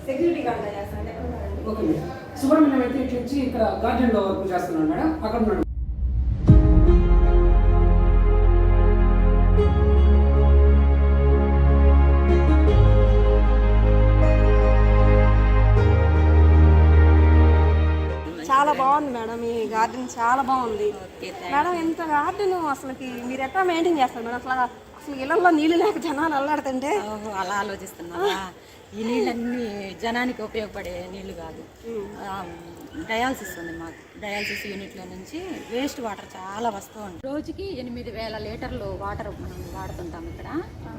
Security guard చేస్తాను. Okay madam. Subrahmanyam అయితే ఇట్లా వచ్చి ఇక్కడ గార్డెన్లో వర్క్ చేస్తున్నాడు మేడం. అక్కడ ఉన్నాడు. చాలా బాగుంది మేడం, ఈ గార్డెన్ చాలా బాగుంది మేడం. ఇంత గార్డెన్ అసలుకి మీరు ఎట్లా మెయింటైన్ చేస్తారు మేడం? అసలు ఇళ్లలో నీళ్ళు లేక జనాలు అల్లాడుతుంటే అలా ఆలోచిస్తున్నా. ఈ నీళ్ళన్నీ జనానికి ఉపయోగపడే నీళ్లు కాదు, డయాలసిస్ ఉంది మాకు. డయాలసిస్ యూనిట్లో నుంచి వేస్ట్ వాటర్ చాలా వస్తూ ఉంది. రోజుకి 8,000 లీటర్లు వాటర్ మనం వాడుతుంటాం ఇక్కడ.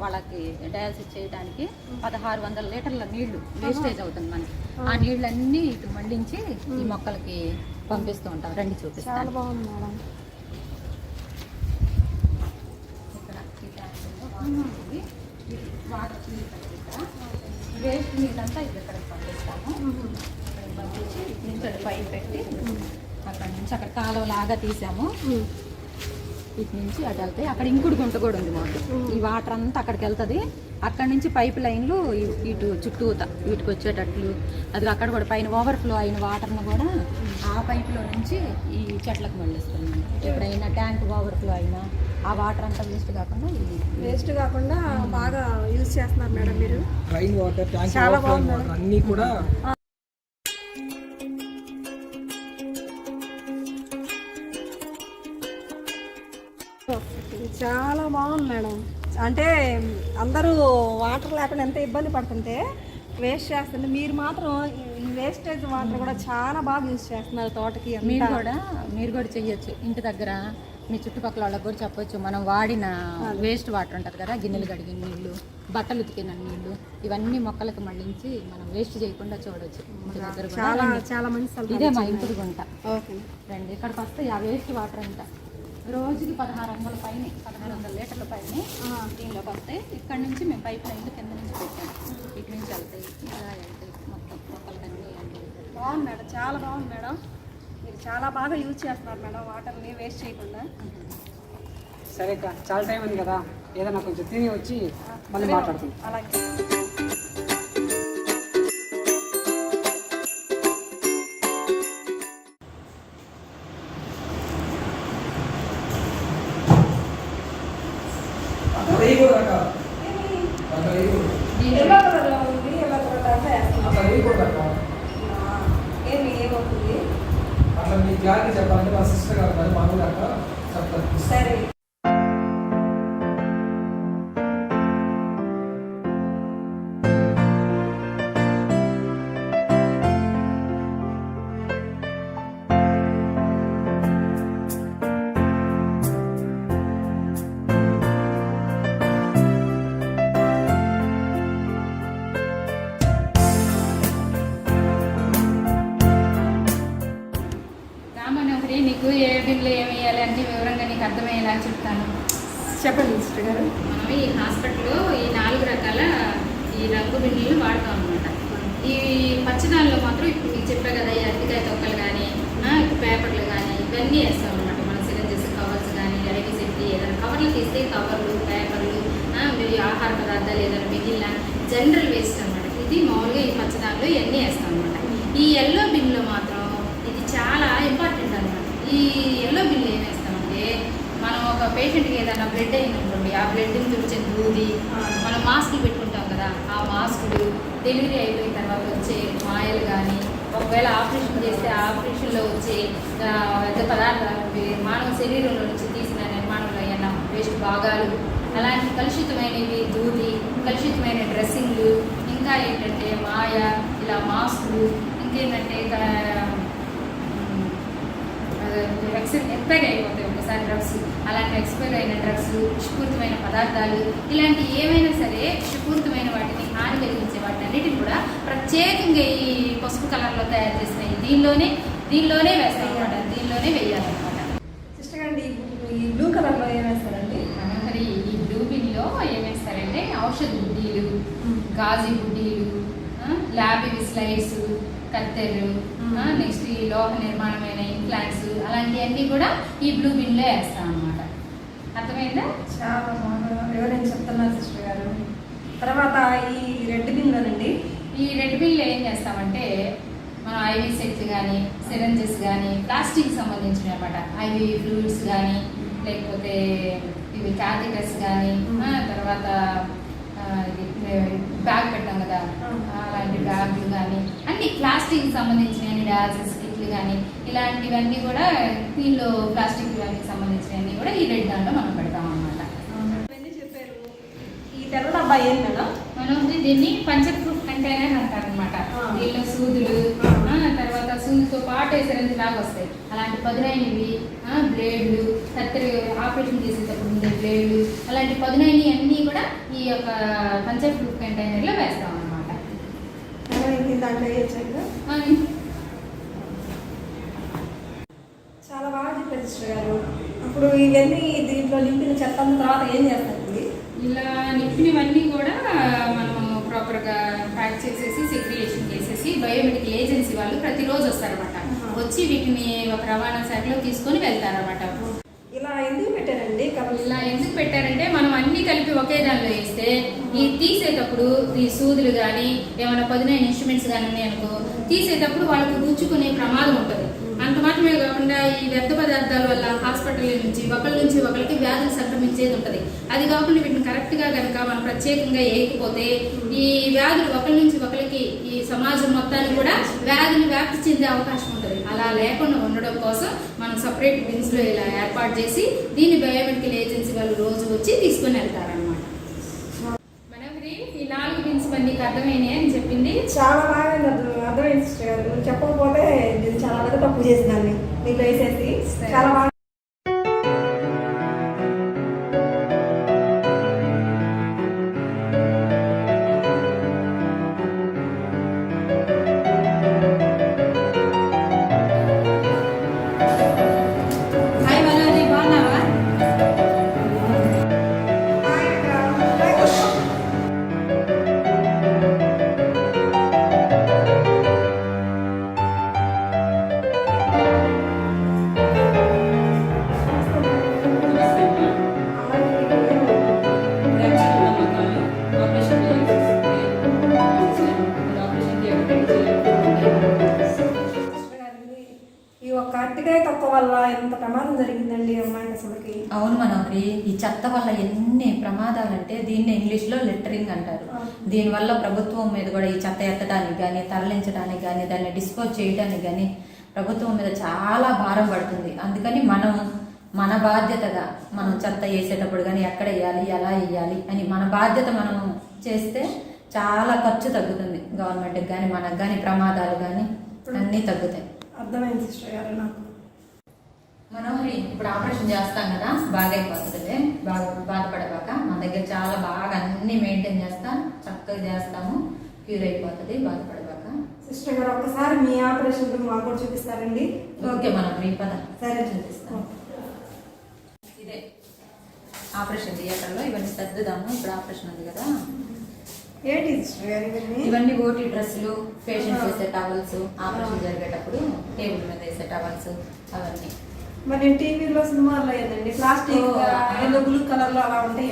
వాళ్ళకి డయాలసిస్ చేయడానికి 1,600 లీటర్ల నీళ్లు వేస్టేజ్ అవుతుంది మనకి. ఆ నీళ్ళన్నీ ఇటు మళ్ళించి ఈ మొక్కలకి పంపిస్తూ ఉంటాం. రండి చూపిస్తాను. చాలా బాగుంది మేడం. ఇక్కడ ఈ ట్యాంకుల్లో వాటర్ వేస్ట్ నీళ్ళంతా ఇక్కడ పంపిస్తాము. ఇక్కడ పంపించి నుంచి పైప్ పెట్టి అక్కడ నుంచి అక్కడ కాలువ లాగా తీసాము. ఇటు నుంచి అటు వెళ్తాయి. అక్కడ ఇంకుడు గుంట కూడా ఉంది మాకు. ఈ వాటర్ అంతా అక్కడికి వెళ్తుంది. అక్కడ నుంచి పైప్ లైన్లు ఇటు చుట్టూత వీటికి వచ్చేటట్లు. అది అక్కడ కూడా పైన ఓవర్ఫ్లో అయిన వాటర్ను కూడా ఆ పైపులో నుంచి ఈ చెట్లకు మళ్ళిస్తుంది. ఎప్పుడైనా ట్యాంక్ ఓవర్ఫ్లో అయినా ఆ వాటర్ అంతా వేస్ట్ కాకుండా బాగా యూజ్ చేస్తున్నారు మేడం మీరు. రైన్ వాటర్, ట్యాంక్ చాలా బాగుంది వాటర్ అన్నీ కూడా చాలా బాగుంది మేడం. అంటే అందరూ వాటర్ లేకుండా ఎంత ఇబ్బంది పడుతుంటే వేస్ట్ చేస్తుంటే మీరు మాత్రం ఈ వేస్టేజ్ వాటర్ కూడా చాలా బాగా యూజ్ చేస్తున్నారు తోటకి. మీరు కూడా చెయ్యొచ్చు ఇంటి దగ్గర. మీ చుట్టుపక్కల వాళ్ళకి కూడా చెప్పొచ్చు. మనం వాడిన వేస్ట్ వాటర్ ఉంటుంది కదా, గిన్నెలు కడిగిన నీళ్ళు, బట్టలు ఉతికిన నీళ్ళు, ఇవన్నీ మొక్కలకు మళ్ళించి మనం వేస్ట్ చేయకుండా చూడొచ్చు. ఇంటి దగ్గర చాలా చాలా మంచి. ఇదే మా ఇంటి గుంట. రండి, ఇక్కడికి వస్తే ఆ వేస్ట్ వాటర్ అంతా రోజుకి 1,600 పైన 1,600 లీటర్ల పైన దీనిలోకి వస్తాయి. ఇక్కడ నుంచి మేము పైప్ లైన్లు కింద నుంచి పెట్టాము. ఇటు నుంచి వెళ్తాయి, ఇలా వెళ్తాయి మొత్తం మొక్కలకన్నీ. బాగుంది మేడం, చాలా బాగుంది మేడం. మీరు చాలా బాగా యూజ్ చేస్తున్నారు మేడం వాటర్ని వేస్ట్ చేయకుండా. సరే అక్క, చాలా టైం ఉంది కదా, ఏదైనా కొంచెం తిని వచ్చి మళ్ళీ మాట్లాడుతుంది. అలాగే. చెప్పాలంటే మా సిస్టర్ గారు మామూలు అక్క చెప్తారు. సరే. నీకు ఏ బిల్లు ఏమి వేయాలి అన్ని వివరంగా నీకు అర్థమయ్యేలా చెప్తాను. చెప్పండి మిస్టర్ గారు. మనం ఈ హాస్పిటల్లో ఈ 4 రకాల ఈ రంగు బిల్లులు వాడతాం అనమాట. ఈ పచ్చదానిలో మాత్రం ఇప్పుడు మీకు చెప్పే కదా, ఈ అరటికాయ తొక్కలు కానీ పేపర్లు కానీ ఇవన్నీ వేస్తాం అనమాట. మనం సిరంజెస్ కవర్స్ కానీ అడిగి సెట్టి ఏదైనా కవర్లు తీస్తే కవర్లు పేపర్లు మీరు ఆహార పదార్థాలు ఏదైనా మిగిలిన జనరల్ వేస్ట్ అనమాట. ఇది మామూలుగా ఈ పచ్చదానిలో ఇవన్నీ వేస్తాం అనమాట. ఈ ఎల్లో బిన్లో మాత్రం ఇది చాలా ఇంపార్టెంట్ అనమాట. ఈ ఎల్లో బిల్లు ఏం వేస్తామంటే, మనం ఒక పేషెంట్కి ఏదైనా బ్లడ్ అయినప్పుడు ఆ బ్లడ్ని తుడిచే దూది, మనం మాస్కులు పెట్టుకుంటాం కదా, ఆ మాస్కులు, డెలివరీ అయిపోయిన తర్వాత వచ్చే మాయలు కానీ, ఒకవేళ ఆపరేషన్ చేస్తే ఆ ఆపరేషన్లో వచ్చే పెద్ద పదార్థాలు, మానవ శరీరంలో నుంచి తీసిన నిర్మాణంలో ఏమైనా వేస్ట్ భాగాలు, అలాంటి కలుషితమైనవి దూది, కలుషితమైన డ్రెస్సింగ్లు, ఇంకా ఏంటంటే మాయ, ఇలా మాస్కులు, ఇంకేంటంటే ఎక్స్పైర్ అయిపోతాయి ఒకసారి డ్రగ్స్, అలాంటి ఎక్స్పైర్ అయిన డ్రగ్స్, విషపూరితమైన పదార్థాలు, ఇలాంటి ఏమైనా సరే విషపూరితమైన వాటిని హాని కలిగించే వాటిని అన్నిటిని కూడా ప్రత్యేకంగా ఈ పసుపు కలర్లో తయారు చేసినాయి దీనిలోనే వేస్తాం అనమాట. దీనిలోనే వేయాలన్నమాట. సిస్టర్ గారు, ఈ బ్లూ కలర్లో ఏం వేస్తారండి? మరి ఈ బ్లూ గాజు బుడ్డీలు, ల్యాబ్ స్లైడ్స్, కత్తెర్లు, నెక్స్ట్ ఈ లోహ నిర్మాణమైన ఇంప్లాంట్స్ అలాంటివన్నీ కూడా ఈ బ్లూ బిన్లో వేస్తాం అన్నమాట. అర్థమైందా? చాలా బాగా వివరించి చెప్తున్నారు సిస్టర్ గారు. తర్వాత ఈ రెడ్ బిన్లోనండి, ఈ రెడ్ బిన్లో ఏం చేస్తామంటే మనం ఐవీ సెట్స్ కానీ సిరంజెస్ కానీ ప్లాస్టిక్ సంబంధించినవి అనమాట. ఐవీ ఫ్లూయిడ్స్ కానీ లేకపోతే ఇవి క్యాథెటర్స్ కానీ తర్వాత బ్యాగ్ పెట్టాం కదా అలాంటి బ్యాగ్లు కానీ అన్ని ప్లాస్టిక్ సంబంధించినవి, డయాలసిస్ కిట్లు కానీ ఇలాంటివన్నీ కూడా దీనిలో ప్లాస్టిక్ ఇవన్నీ సంబంధించినవన్నీ కూడా ఈ రెడ్ దాంట్లో మనం పెడతాం అన్నమాట. చెప్పారు. ఈ తెల్ల డబ్బా ఏంటి మేడం? మనం దీన్ని పంచర్ ప్రూఫ్ కంటైనర్ అంటారు అనమాట. దీనిలో సూదులు, తర్వాత సూదుతో పాటు సిరంజ్ లాగా వస్తాయి. అలాంటి పదునైనవి బ్లేడ్లు, కత్తెర ఆపరేషన్ చేసేటప్పుడు ఉండే బ్లేడ్లు అలాంటి పదునైనవి అన్నీ కూడా ఈ యొక్క పంచర్ ప్రూఫ్ కంటైనర్లో వేస్తాం అనమాట. దాంట్లో చాలా బాగా చెప్పారు సిస్టర్ గారు. అప్పుడు ఇవన్నీ దీంట్లో నింపిన చెత్త తర్వాత ఏం చేస్తారండి? ఇలా నింపినవన్నీ కూడా మనం ప్రాపర్గా ప్యాక్ చేసేసి సెగ్రిగేషన్ చేసేసి బయోమెడికల్ ఏజెన్సీ వాళ్ళు ప్రతిరోజు వస్తారన్నమాట. వచ్చి వీటిని ఒక రవాణా శాఖలో తీసుకొని వెళ్తారన్నమాట. ఇలా ఎందుకు పెట్టారండి? ఇలా ఎందుకు పెట్టారంటే మనం అన్ని కలిపి ఒకే దానిలో వేస్తే ఈ తీసేటప్పుడు ఈ సూదులు కానీ ఏమైనా పదునైన ఇన్స్ట్రుమెంట్స్ కానీ ఉన్నాయనుకో తీసేటప్పుడు వాళ్ళకు రుచుకునే ప్రమాదం ఉంటుంది. అంత మాత్రమే కాకుండా ఈ వ్యర్థ పదార్థాల వల్ల హాస్పిటల్ నుంచి ఒకరికి వ్యాధులు సంక్రమించేది ఉంటుంది. అది కాకుండా వీటిని కరెక్ట్గా కనుక మనం ప్రత్యేకంగా వేయకపోతే ఈ వ్యాధులు ఒకరి నుంచి ఒకరికి ఈ సమాజం మొత్తానికి కూడా వ్యాధులు వ్యాప్తి చెందే అవకాశం ఉంటుంది. అలా లేకుండా ఉండడం కోసం మనం సపరేట్ బిన్స్లో ఇలా ఏర్పాటు చేసి దీన్ని బయోమెడికల్ ఏజెన్సీ వాళ్ళు రోజు వచ్చి తీసుకొని వెళ్తారనమాట. మనకి ఈ 4 బిన్స్ మీకు అర్థమైనాయి అని చెప్పింది. చాలా బాగా అర్థమైంది సిస్టర్ గారు. నువ్వు చెప్పకపోతే నేను చాలా వరకు తప్పు చేసిందాన్ని నీకు వేసేసి. చాలా బాగా అరటికాయ తొక్క వల్ల ఎంత ప్రమాదం జరిగిందండి అమ్మాయి అసలుకి. అవును మనోహరి, ఈ చెత్త వల్ల ఎన్ని ప్రమాదాలంటే దీన్ని ఇంగ్లీష్లో లిటరింగ్ అంటారు. దీనివల్ల ప్రభుత్వం మీద కూడా ఈ చెత్త ఎత్తడానికి కానీ తరలించడానికి కానీ దాన్ని డిస్పోజ్ చేయడానికి కానీ ప్రభుత్వం మీద చాలా భారం పడుతుంది. అందుకని మన బాధ్యతగా మనం చెత్త వేసేటప్పుడు కానీ ఎక్కడ వేయాలి ఎలా వేయాలి అని మన బాధ్యత మనం చేస్తే చాలా ఖర్చు తగ్గుతుంది. గవర్నమెంట్కి కానీ మనకు కానీ ప్రమాదాలు కానీ అన్నీ తగ్గుతాయి. అర్థమైంది సిస్టర్ గారు నాకు. మనోహరి, ఇప్పుడు ఆపరేషన్ చేస్తాం కదా, బాగా అయిపోతుంది, బాగా బాధపడబాక. మన దగ్గర చాలా బాగా అన్ని మెయింటైన్ చేస్తాం, చక్కగా చేస్తాము, క్యూర్ అయిపోతుంది, బాధపడబాక. సిస్టర్ గారు ఒక్కసారి మీ ఆపరేషన్ మాకు కూడా చూపిస్తారండి? ఓకే మనోహరి, పద. సరే చూపిస్తాను. ఇదే ఆపరేషన్ థియేటర్లో ఇవన్నీ సర్దుదాము. ఇప్పుడు ఆపరేషన్ ఉంది కదా. ఏంటి సిస్టర్ గారు ఇవన్నీ ఓటీ డ్రెస్సులు, పేషెంట్ వేసే టవల్స్, ఆపరేషన్ జరిగేటప్పుడు టేబుల్ మీద వేసే టవల్స్ అవన్నీ. మరి టీవీలో సినిమాల్లో ఏంటండి ప్లాస్టిక్ బ్లూ కలర్ లో అలా ఉంటాయి,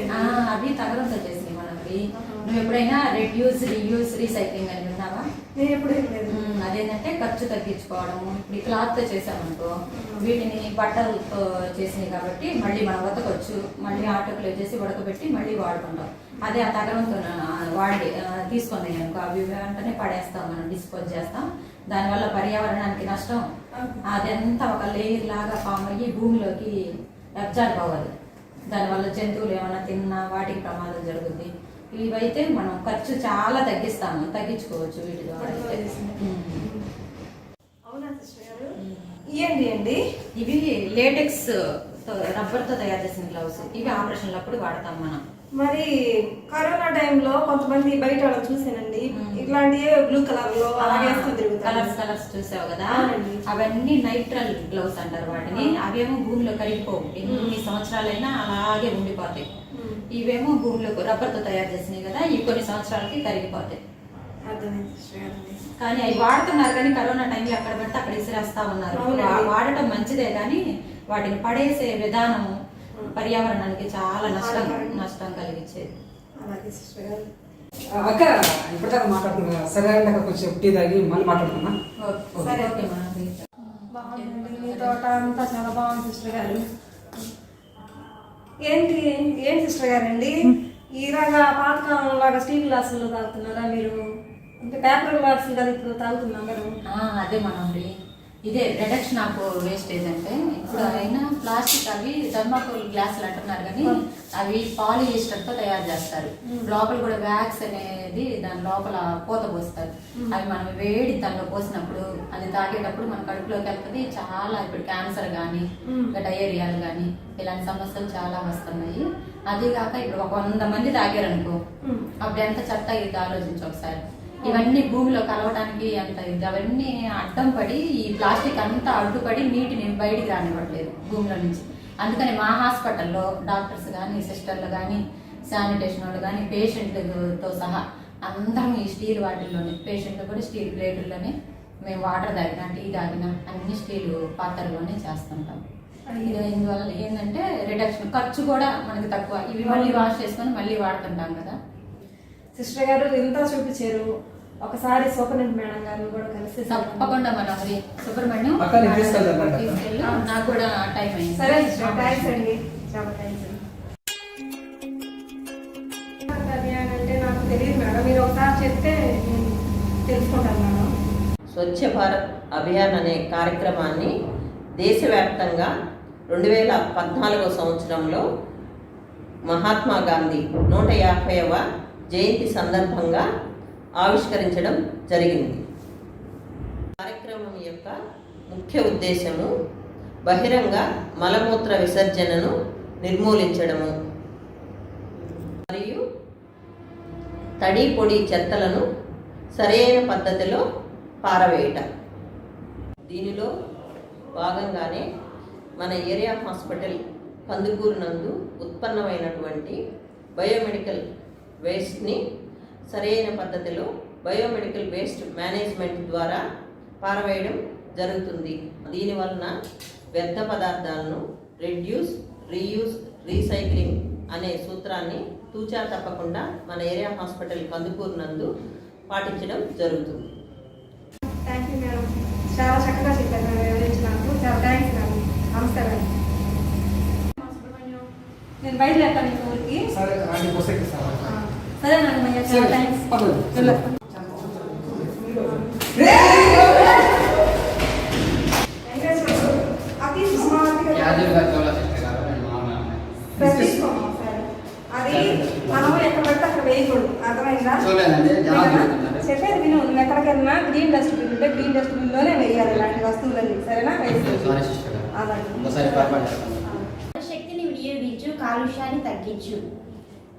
అవి తగరంతో చేసినాయి మనకి. నువ్వు ఎప్పుడైనా రెడ్యూస్ రీయూస్ రీసైక్లింగ్ అని విన్నావా? నేను ఎప్పుడేం లేదు. అదేంటంటే ఖర్చు తగ్గించుకోవడము. ఇప్పుడు ఈ క్లాత్తో చేసామనుకో, వీటిని బట్టలతో చేసినాయి కాబట్టి మళ్ళీ మనం ఉతకొచ్చు, మళ్ళీ ఆటోకులు చేసి ఉడకబెట్టి మళ్ళీ వాడుకుంటాం. అదే ఆ తగరంతో వాడి తీసుకుంది అనుకో, అవి వెంటనే పడేస్తాం, మనం డిస్పోజ్ చేస్తాం. దానివల్ల పర్యావరణానికి నష్టం. అదంతా ఒక లేయర్ లాగా ఫామ్ అయ్యి భూమిలోకి అబ్జర్వ్ అవ్వదు. దానివల్ల జంతువులు ఏమైనా తిన్నా వాటికి ప్రమాదం జరుగుతుంది. ఇవైతే మనం ఖర్చు చాలా తగ్గించుకోవచ్చు వీటి ద్వారా. అవునా సిస్టర్ గారు? ఇవేంటి అండి? ఇవి లేటెక్స్ రబ్బర్తో తయారు చేసిన గ్లౌస్. ఇవి ఆపరేషన్లు అప్పుడు వాడతాం మనం. మరి కరోనా టైంలో కొంతమంది బయట వాళ్ళని చూసానండి, ఇట్లాంటి బ్లూ కలర్ లో కలర్స్ చూసావు కదా, అవన్నీ నైట్రల్ గ్లౌస్ అంటారు వాటిని. అవేమో భూమిలో కరిగిపోవు, ఎన్ని సంవత్సరాలైనా అలాగే ఉండిపోతాయి. ఇవేమో భూమిలో రబ్బర్తో తయారు చేసినాయి కదా, ఇవి కొన్ని సంవత్సరాలకి కరిగిపోతాయి. అర్థమైంది సిస్టర్ గారు. కానీ అవి వాడుతున్నారు, కానీ కరోనా టైంలో ఎక్కడ పడితే అక్కడ ఇసిరేస్తా ఉన్నారు. వాడటం మంచిదే, కానీ వాటిని పడేసే విధానం పర్యావరణానికి చాలా నష్టం కలిగించేది. అలాగే సిస్టర్ గారు. అక్క ఇప్పటిదాకా మాట్లాడుతున్నా సరే అండి, అక్కడ కొంచెం టీ తాగి మళ్ళీ మాట్లాడుతున్నా. సరే. ఓకే మనం బాగుందండి, మీ తోట అంతా చాలా బాగుంది సిస్టర్ గారు. ఏంటి సిస్టర్ గారండి, ఇలాగా పాతకాలం లాగా స్టీల్ గ్లాసుల్లో తాగుతున్నారా మీరు? అంటే పేపర్ గ్లాసులు కదా ఇప్పుడు తాగుతున్నాం కదా. అదే మనం ఇదే రిడక్షన్ ఆఫ్ వేస్టేజ్ అంటే ఇప్పుడు అయినా ప్లాస్టిక్ అవి థర్మాకోల్ గ్లాసులు అంటున్నారు, కానీ అవి పాలిస్టర్తో తయారు చేస్తారు. లోపల కూడా వ్యాక్స్ అనేది దాని లోపల పూత పోస్తారు. అవి మనం వేడి దానిలో పోసినప్పుడు అది తాగేటప్పుడు మన కడుపులోకి వెళ్తుంది. చాలా ఇప్పుడు క్యాన్సర్ కానీ డయేరియాలు కానీ ఇలాంటి సమస్యలు చాలా వస్తున్నాయి. అదిగాక ఇప్పుడు 100 మంది తాగారనుకో, అప్పుడు ఎంత చెత్త ఇది ఆలోచించి ఒకసారి. ఇవన్నీ భూమిలో కలవడానికి అంత అవన్నీ అడ్డం పడి ఈ ప్లాస్టిక్ అంతా అడ్డుపడి నీటిని బయటికి రానివ్వట్లేదు భూమిలో నుంచి. అందుకని మా హాస్పిటల్లో డాక్టర్స్ కానీ సిస్టర్లు కానీ శానిటేషన్ వాళ్ళు కానీ పేషెంట్తో సహా అందరం ఈ స్టీల్ వాటిల్లోనే, పేషెంట్లు కూడా స్టీల్ ప్లేట్ల్లోనే మేము వాటర్ తాగినా టీ తాగినా అన్ని స్టీల్ పాత్రల్లోనే చేస్తుంటాం. ఇందువల్ల ఏంటంటే రిడక్షన్ ఖర్చు కూడా మనకి తక్కువ. ఇవి మళ్ళీ వాష్ చేసుకొని మళ్ళీ వాడుతుంటాం కదా. సిస్టర్ గారు ఇంత చూపించారు, ఒకసారి సూపరింటెండెంట్ మేడం గారిని కూడా కలిసి తప్పకుండా మనం సుబ్రహ్మణ్యం తీసుకెళ్ళి నాకు కూడా టైం అయింది. సరే థ్యాంక్స్ అండి, చాలా థ్యాంక్స్ అండి. అంటే నాకు తెలియదు మేడం, మీరు ఒకసారి చెప్తే నేను తెలుసుకుంటాను మేడం. స్వచ్ఛ భారత్ అభియాన్ అనే కార్యక్రమాన్ని దేశవ్యాప్తంగా 2014 సంవత్సరంలో మహాత్మా గాంధీ 150వ జయంతి సందర్భంగా ఆవిష్కరించడం జరిగింది. కార్యక్రమం యొక్క ముఖ్య ఉద్దేశము బహిరంగ మలమూత్ర విసర్జనను నిర్మూలించడము మరియు తడి పొడి చెత్తలను సరైన పద్ధతిలో పారవేయటం. దీనిలో భాగంగానే మన ఏరియా హాస్పిటల్ కందుకూరు నందు ఉత్పన్నమైనటువంటి బయోమెడికల్ వేస్ట్ని సరైన పద్ధతిలో బయోమెడికల్ వేస్ట్ మేనేజ్మెంట్ ద్వారా పారవేయడం జరుగుతుంది. దీనివలన వ్యర్థ పదార్థాలను రెడ్యూస్, రీయూస్, రీసైక్లింగ్ అనే సూత్రాన్ని తూచా తప్పకుండా మన ఏరియా హాస్పిటల్ కందుకూరు నందు పాటించడం జరుగుతుంది. థ్యాంక్ యూ మేడం, చాలా చక్కగా చెప్పారు మేడం, వివరించినందుకు చాలా థ్యాంక్స్ మేడం. నమస్కారం. నేను బయలుదేరుతాను ఇంక ఊరికి. సరే మేడం, చాలా థ్యాంక్స్. అది మనం ఎక్కడ పడితే అక్కడ వేయకూడదు, అర్థమైందా? చెప్పేది విను, నువ్వు ఎక్కడికి వెళ్ళినా గ్రీన్ డస్ట్బిన్ ఉంటే గ్రీన్ డస్ట్బిన్లోనే వేయాలి ఇలాంటి వస్తువులన్నీ, సరేనా? శక్తిని వినియోగించు, కాలుష్యాన్ని తగ్గించు.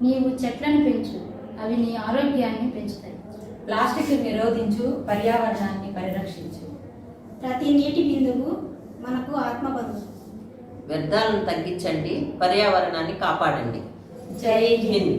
నీవు చెట్లను పెంచు, అవి నీ ఆరోగ్యాన్ని పెంచుతాయి. ప్లాస్టిక్ నిరోధించు, పర్యావరణాన్ని పరిరక్షించు. ప్రతి నీటి బిందువు మనకు ఆత్మబంధు. వ్యర్థాలను తగ్గించండి, పర్యావరణాన్ని కాపాడండి. జై హింద్.